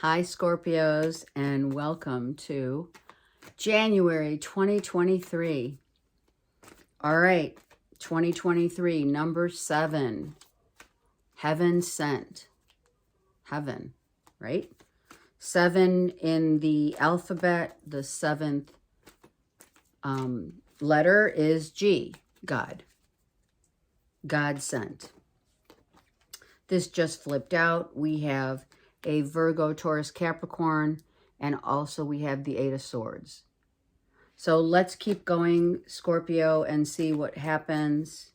Hi, Scorpios, and welcome to January 2023. All right, 2023, number 7, heaven sent. Heaven, right? 7 in the alphabet, the 7th letter is G, God. God sent. This just flipped out. We have a Virgo, Taurus, Capricorn, and also we have the 8 of Swords. So let's keep going, Scorpio, and see what happens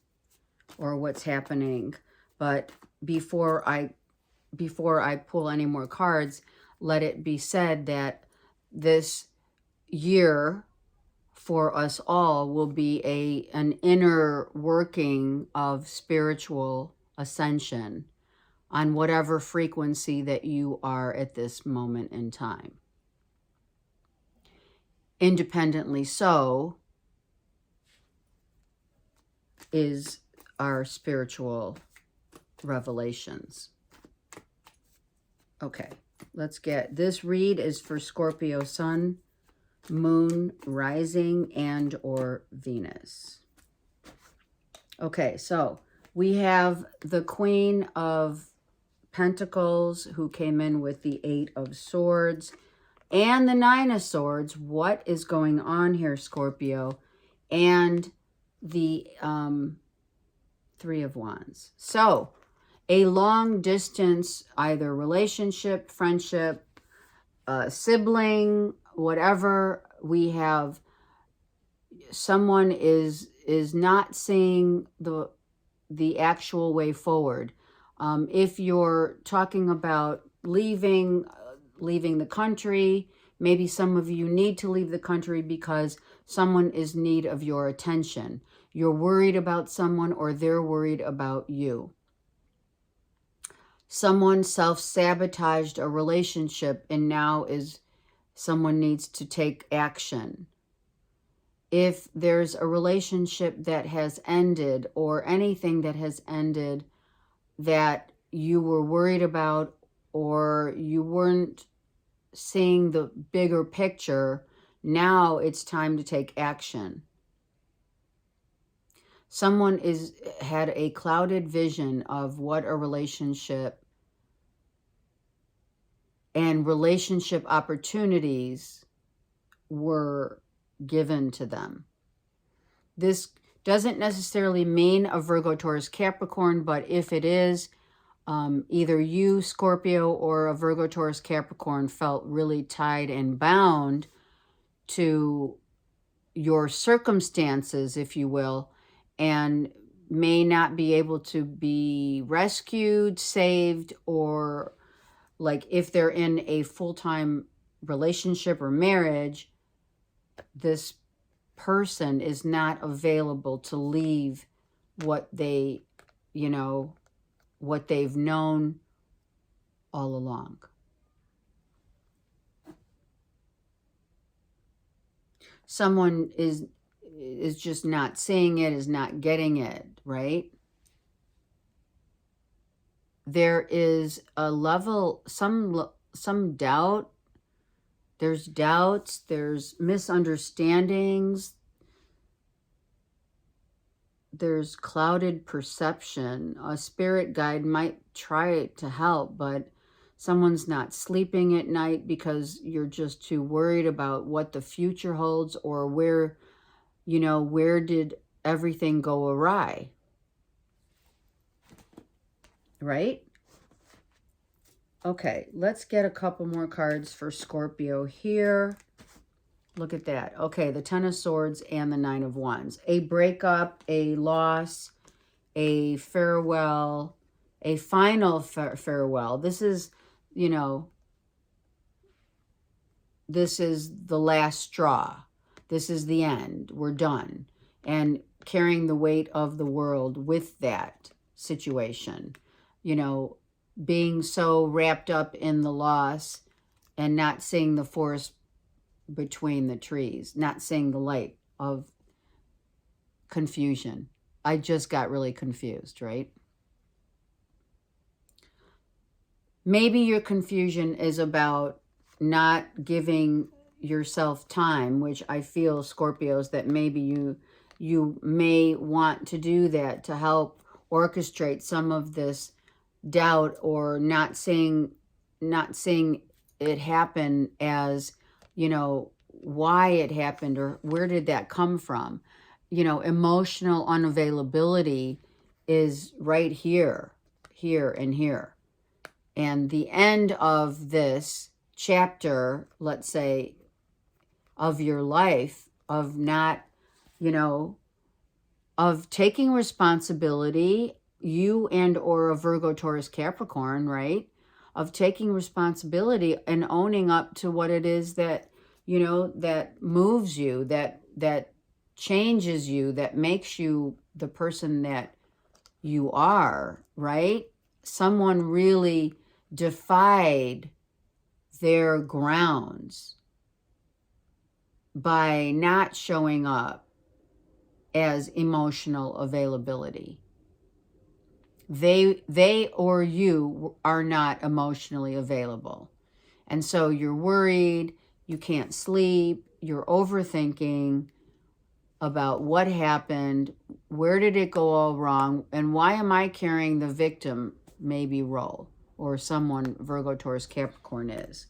or what's happening. But before I pull any more cards, let it be said that this year for us all will be an inner working of spiritual ascension on whatever frequency that you are at this moment in time. Independently so is our spiritual revelations. Okay, let's get this read is for Scorpio Sun, Moon, Rising, and or Venus. Okay, so we have the Queen of Pentacles who came in with the 8 of Swords and the 9 of Swords. What is going on here, Scorpio? And the 3 of Wands. So a long distance, either relationship, friendship, sibling, whatever, we have someone is not seeing the actual way forward. If you're talking about leaving the country, maybe some of you need to leave the country because someone is in need of your attention. You're worried about someone or they're worried about you. Someone self-sabotaged a relationship and now someone needs to take action. If there's a relationship that has ended or anything that has ended that you were worried about or you weren't seeing the bigger picture, now it's time to take action. Someone had a clouded vision of what a relationship and relationship opportunities were given to them. This doesn't necessarily mean a Virgo, Taurus, Capricorn, but if it is, either you, Scorpio, or a Virgo, Taurus, Capricorn felt really tied and bound to your circumstances, if you will, and may not be able to be rescued, saved, or like if they're in a full-time relationship or marriage, this person is not available to leave what they, what they've known all along. Someone is just not seeing it, is not getting it, right? There is a level, some doubt. There's doubts, there's misunderstandings, there's clouded perception. A spirit guide might try to help, but someone's not sleeping at night because you're just too worried about what the future holds or where did everything go awry, right? Okay, let's get a couple more cards for Scorpio here. Look at that. Okay, the 10 of Swords and the 9 of Wands. A breakup, a loss, a farewell, a final farewell. This is, this is the last straw. This is the end. We're done. And carrying the weight of the world with that situation. Being so wrapped up in the loss and not seeing the forest between the trees, not seeing the light of confusion. I just got really confused, right? maybe your confusion is about not giving yourself time, which I feel, Scorpios, that maybe you may want to do that to help orchestrate some of this doubt, or not seeing it happen as, you know, why it happened or where did that come from. You know, emotional unavailability is right here, here, and here. And the end of this chapter, let's say, of your life, of not, you know, of taking responsibility, you and or a Virgo, Taurus, Capricorn, right? Of taking responsibility and owning up to what it is that, you know, that moves you, that changes you, that makes you the person that you are, right? Someone really defied their grounds by not showing up as emotional availability. They or you are not emotionally available. And so you're worried, you can't sleep, you're overthinking about what happened, where did it go all wrong, and why am I carrying the victim maybe role, or someone Virgo, Taurus, Capricorn is.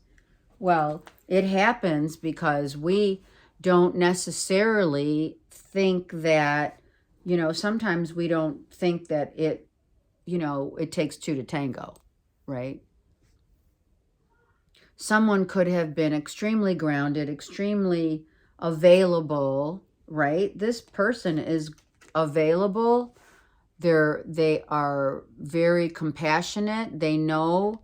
Well, it happens because we don't necessarily think that, you know, sometimes we don't think that it, you know, it takes two to tango, right? Someone could have been extremely grounded, extremely available, right? This person is available. They are very compassionate. They know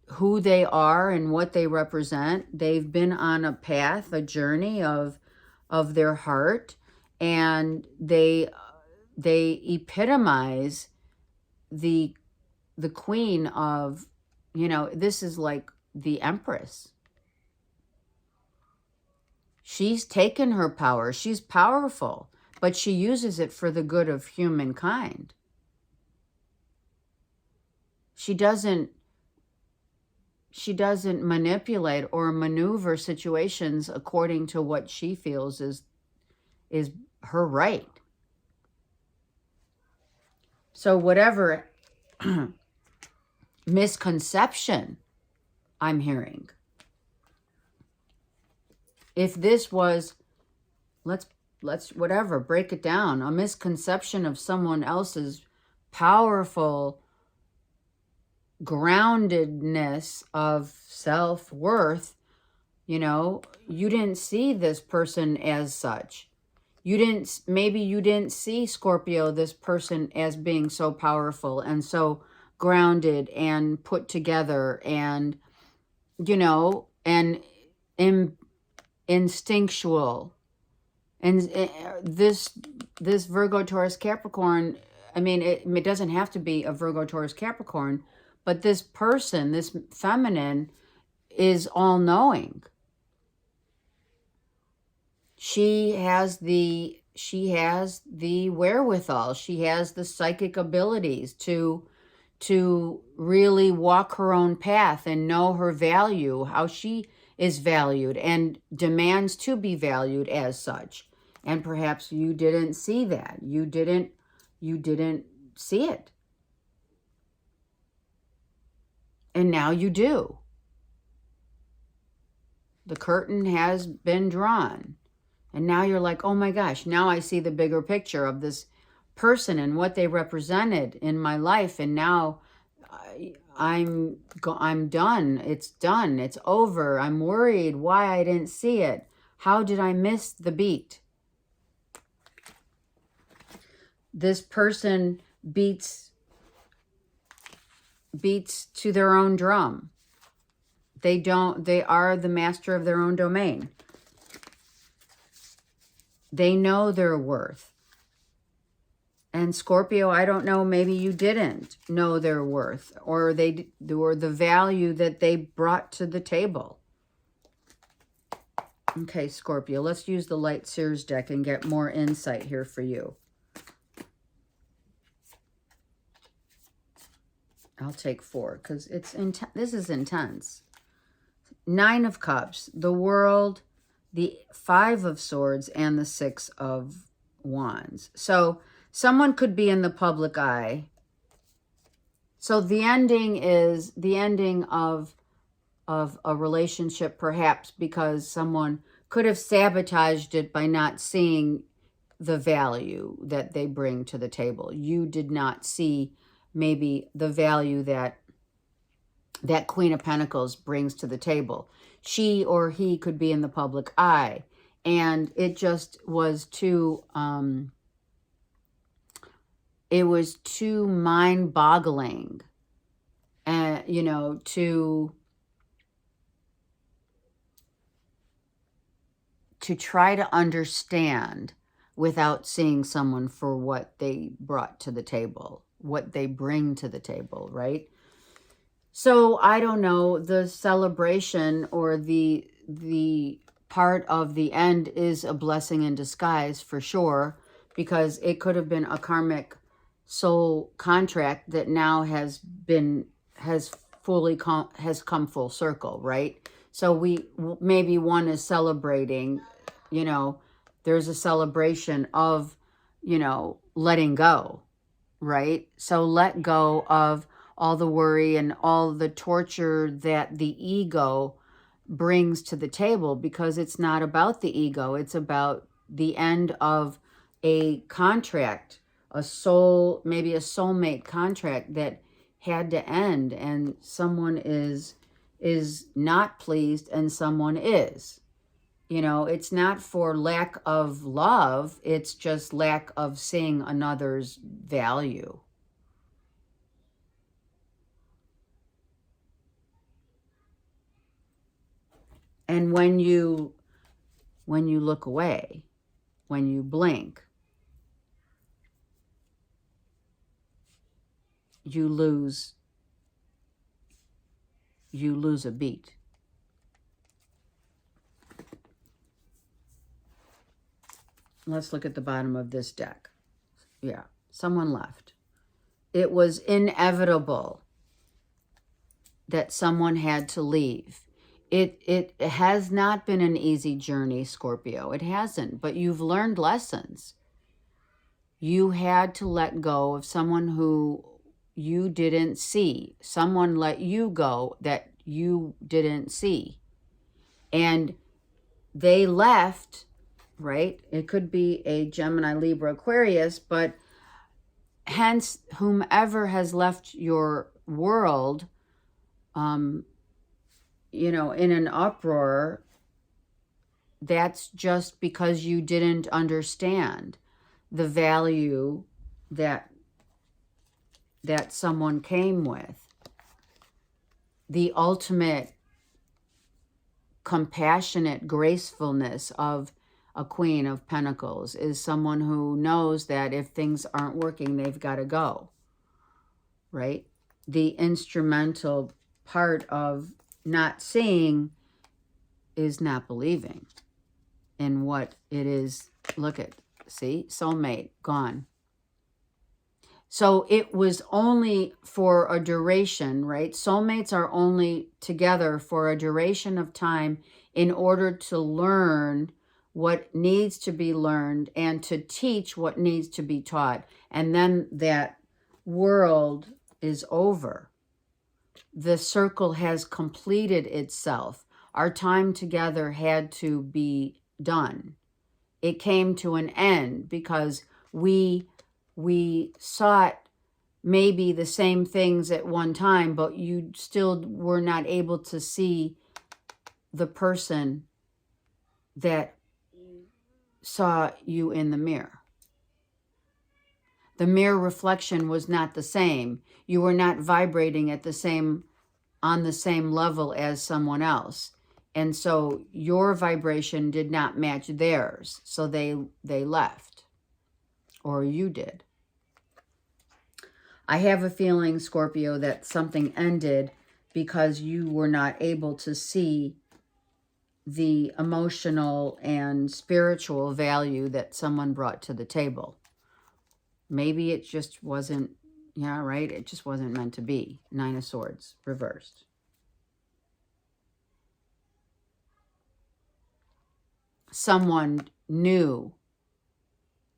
who they are and what they represent. They've been on a path, a journey of their heart, and they epitomize the queen of, you know, this is like the Empress. She's taken her power. She's powerful, but she uses it for the good of humankind. She doesn't manipulate or maneuver situations according to what she feels is her right. So whatever misconception I'm hearing, if this was, let's whatever, break it down, a misconception of someone else's powerful groundedness of self-worth, you know, you didn't see this person as such. Maybe you didn't see, Scorpio, this person as being so powerful and so grounded and put together and, you know, and instinctual. And this Virgo, Taurus, Capricorn, I mean, it doesn't have to be a Virgo, Taurus, Capricorn, but this person, this feminine, is all-knowing. She has the wherewithal. She has the psychic abilities to really walk her own path and know her value, how she is valued and demands to be valued as such. And perhaps you didn't see that. You didn't see it. And now you do. The curtain has been drawn. And now you're like, oh my gosh, now I see the bigger picture of this person and what they represented in my life. And now I'm done. It's done. It's over. I'm worried why I didn't see it. How did I miss the beat? This person beats to their own drum. They are the master of their own domain. They know their worth. And Scorpio, I don't know, maybe you didn't know their worth or the value that they brought to the table. Okay, Scorpio, let's use the Light Seers deck and get more insight here for you. I'll take 4 because this is intense. 9 of Cups, the World, the 5 of Swords, and the 6 of Wands. So someone could be in the public eye. So the ending is the ending of a relationship, perhaps because someone could have sabotaged it by not seeing the value that they bring to the table. You did not see maybe the value that Queen of Pentacles brings to the table. She or he could be in the public eye, and it just was too it was too mind-boggling, and you know, to try to understand without seeing someone for what they brought to the table, what they bring to the table, right? So I don't know, the celebration or the part of the end is a blessing in disguise for sure, because it could have been a karmic soul contract that now has come full circle, right? So maybe one is celebrating, you know, there's a celebration of, you know, letting go, right? So let go of all the worry and all the torture that the ego brings to the table, because it's not about the ego. It's about the end of a contract, a soul, maybe a soulmate contract that had to end, and someone is not pleased and someone is. You know, it's not for lack of love, it's just lack of seeing another's value. And when you look away, when you blink, you lose a beat. Let's look at the bottom of this deck. Yeah, someone left. It was inevitable that someone had to leave. It has not been an easy journey, Scorpio. It hasn't, but you've learned lessons. You had to let go of someone who you didn't see. Someone let you go that you didn't see. And they left, right? It could be a Gemini, Libra, Aquarius, but hence whomever has left your world, you know, in an uproar, that's just because you didn't understand the value that someone came with. The ultimate compassionate gracefulness of a Queen of Pentacles is someone who knows that if things aren't working, they've got to go, right? The instrumental part of not seeing is not believing in what it is. Look at, see, soulmate, gone. So it was only for a duration, right? Soulmates are only together for a duration of time in order to learn what needs to be learned and to teach what needs to be taught. And then that world is over. The circle has completed itself. Our time together had to be done. It came to an end because we sought maybe the same things at one time, but you still were not able to see the person that saw you in the mirror. The mirror reflection was not the same. You were not vibrating at on the same level as someone else. And so your vibration did not match theirs. So they left, or you did. I have a feeling, Scorpio, that something ended because you were not able to see the emotional and spiritual value that someone brought to the table. Maybe it just wasn't Yeah, right? It just wasn't meant to be. Nine of Swords, reversed. Someone knew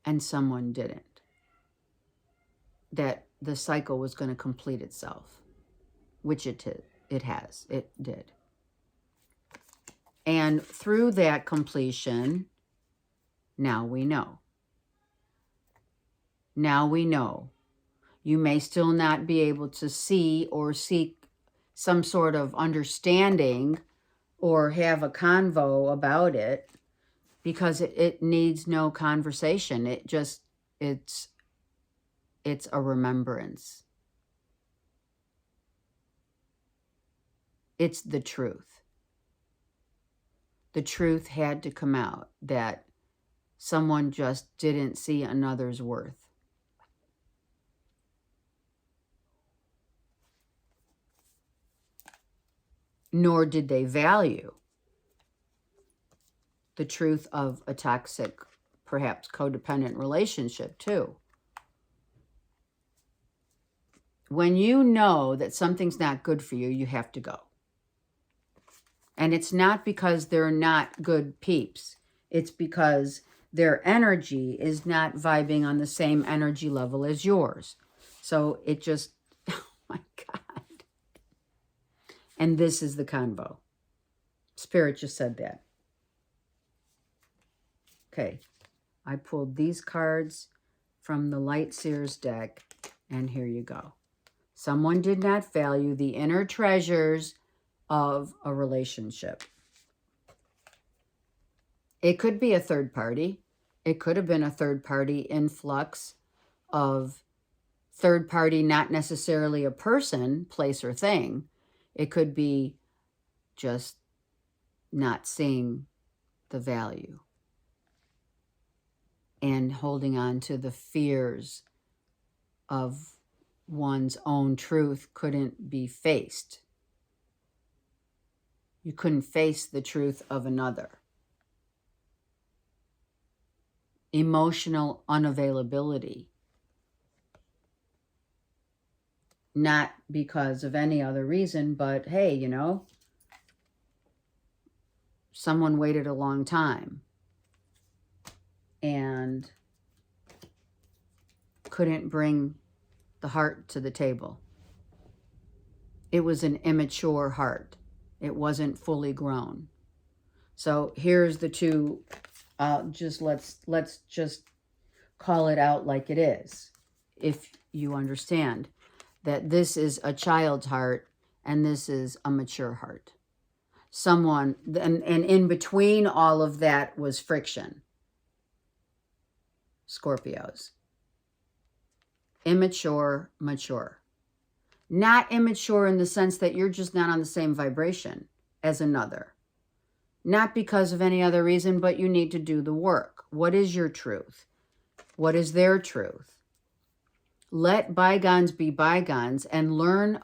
and someone didn't. That the cycle was going to complete itself, which it has. It did. And through that completion, now we know. Now we know. You may still not be able to see or seek some sort of understanding or have a convo about it, because it needs no conversation. It's a remembrance. It's the truth. The truth had to come out that someone just didn't see another's worth. Nor did they value the truth of a toxic, perhaps codependent relationship too. When you know that something's not good for you, you have to go. And it's not because they're not good peeps. It's because their energy is not vibing on the same energy level as yours. So it just, oh my God. And this is the convo. Spirit just said that. Okay. I pulled these cards from the Light Seers deck, and here you go. Someone did not value the inner treasures of a relationship. It could be a third party. It could have been a third party influx of third party, not necessarily a person, place, or thing. It could be just not seeing the value and holding on to the fears of one's own truth couldn't be faced. You couldn't face the truth of another. Emotional unavailability. Not because of any other reason, but hey, you know, someone waited a long time and couldn't bring the heart to the table. It was an immature heart. It wasn't fully grown. So here's the two. Let's just call it out like it is. If you understand that this is a child's heart and this is a mature heart. Someone, and in between all of that was friction. Scorpios. Immature, mature. Not immature in the sense that you're just not on the same vibration as another. Not because of any other reason, but you need to do the work. What is your truth? What is their truth? Let bygones be bygones and learn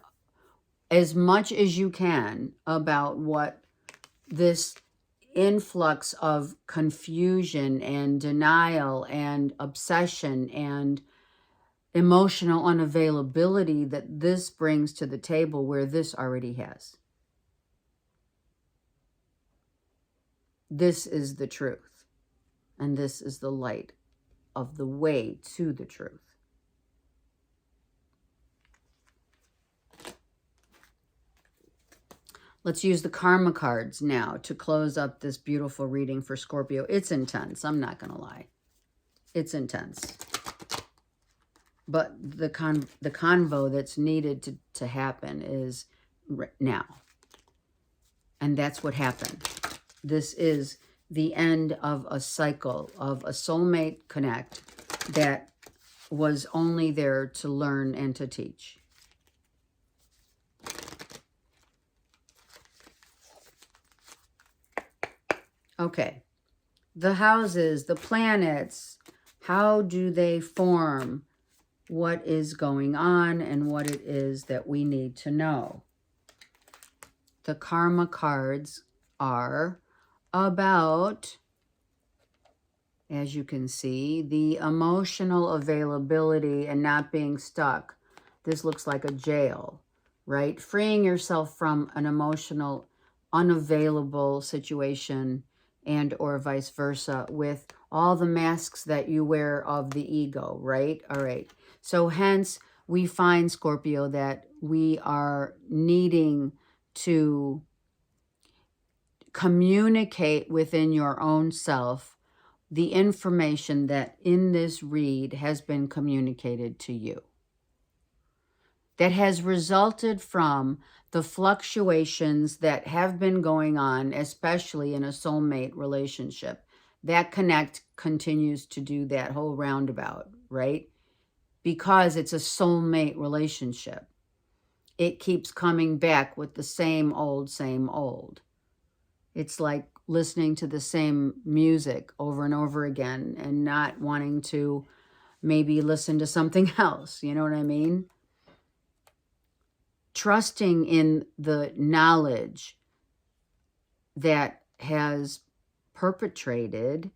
as much as you can about what this influx of confusion and denial and obsession and emotional unavailability that this brings to the table where this already has. This is the truth. And this is the light of the way to the truth. Let's use the karma cards now to close up this beautiful reading for Scorpio. It's intense. I'm not going to lie. It's intense. But the convo that's needed to happen is now. And that's what happened. This is the end of a cycle of a soulmate connect that was only there to learn and to teach. Okay. The houses, the planets, how do they form what is going on and what it is that we need to know? The karma cards are about, as you can see, the emotional availability and not being stuck this looks like a jail, right? Freeing yourself from an emotional, unavailable situation, and or vice versa, with all the masks that you wear of the ego, right? All right. So hence, we find, Scorpio, that we are needing to communicate within your own self the information that in this read has been communicated to you, that has resulted from the fluctuations that have been going on, especially in a soulmate relationship. That connect continues to do that whole roundabout, right? Because it's a soulmate relationship. It keeps coming back with the same old, same old. It's like listening to the same music over and over again and not wanting to maybe listen to something else. You know what I mean? Trusting in the knowledge that has perpetrated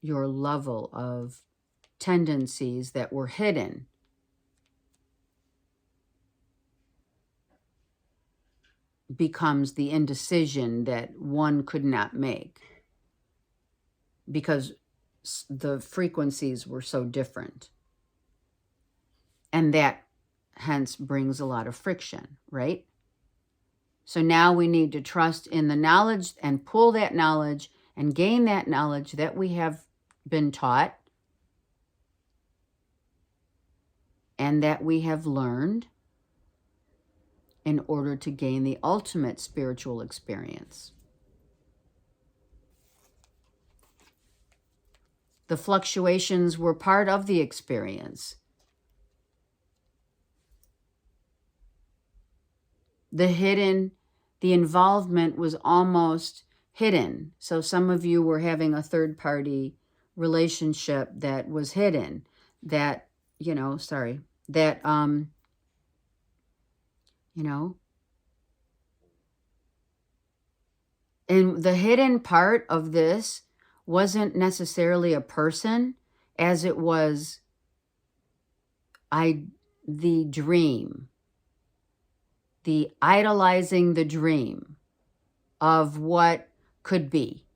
your level of tendencies that were hidden becomes the indecision that one could not make because the frequencies were so different. And that hence brings a lot of friction, right? So now we need to trust in the knowledge and pull that knowledge and gain that knowledge that we have been taught and that we have learned in order to gain the ultimate spiritual experience. The fluctuations were part of the experience. The involvement was almost hidden. So some of you were having a third-party relationship that was hidden, that, and the hidden part of this wasn't necessarily a person as it was the dream, the idolizing the dream of what could be.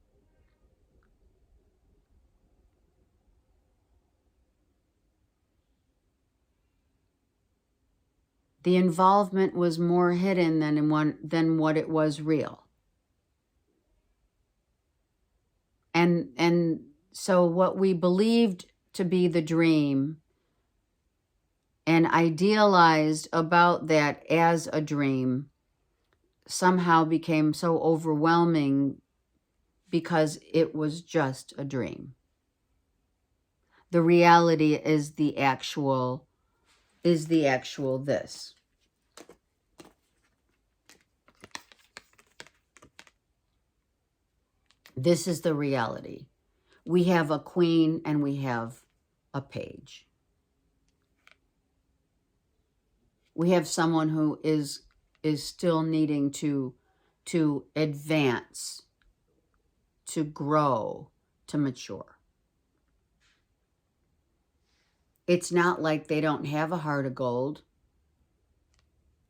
The involvement was more hidden than what it was real. And so what we believed to be the dream and idealized about that as a dream somehow became so overwhelming because it was just a dream. The reality is the actual this. This is the reality. We have a queen and we have a page. We have someone who is still needing to advance, to grow, to mature. It's not like they don't have a heart of gold.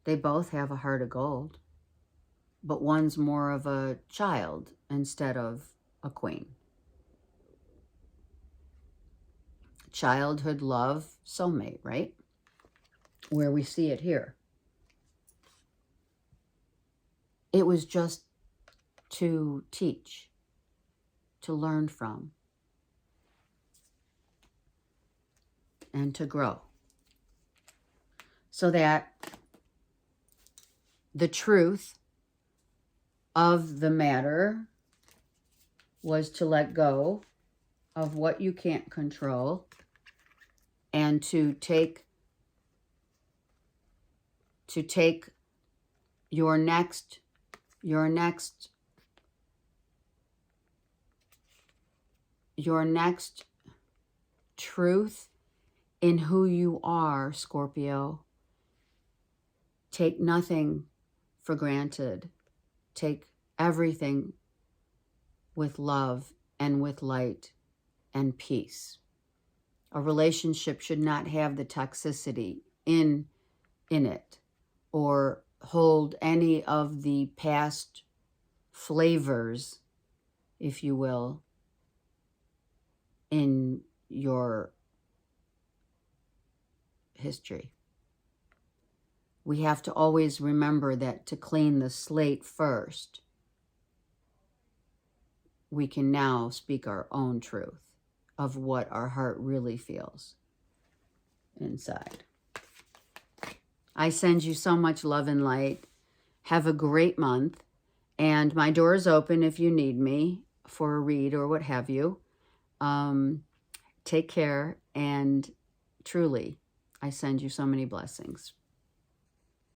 They both have a heart of gold, but one's more of a child instead of a queen. Childhood love, soulmate, right? Where we see it here. It was just to teach, to learn from, and to grow. So that the truth of the matter was to let go of what you can't control and to take your next truth in who you are, Scorpio. Take nothing for granted. Take everything with love and with light and peace. A relationship should not have the toxicity in it, or hold any of the past flavors, if you will, in your history. We have to always remember that to clean the slate first, we can now speak our own truth of what our heart really feels inside. I send you so much love and light. Have a great month. And my door is open if you need me for a read or what have you. Take care. And truly, I send you so many blessings.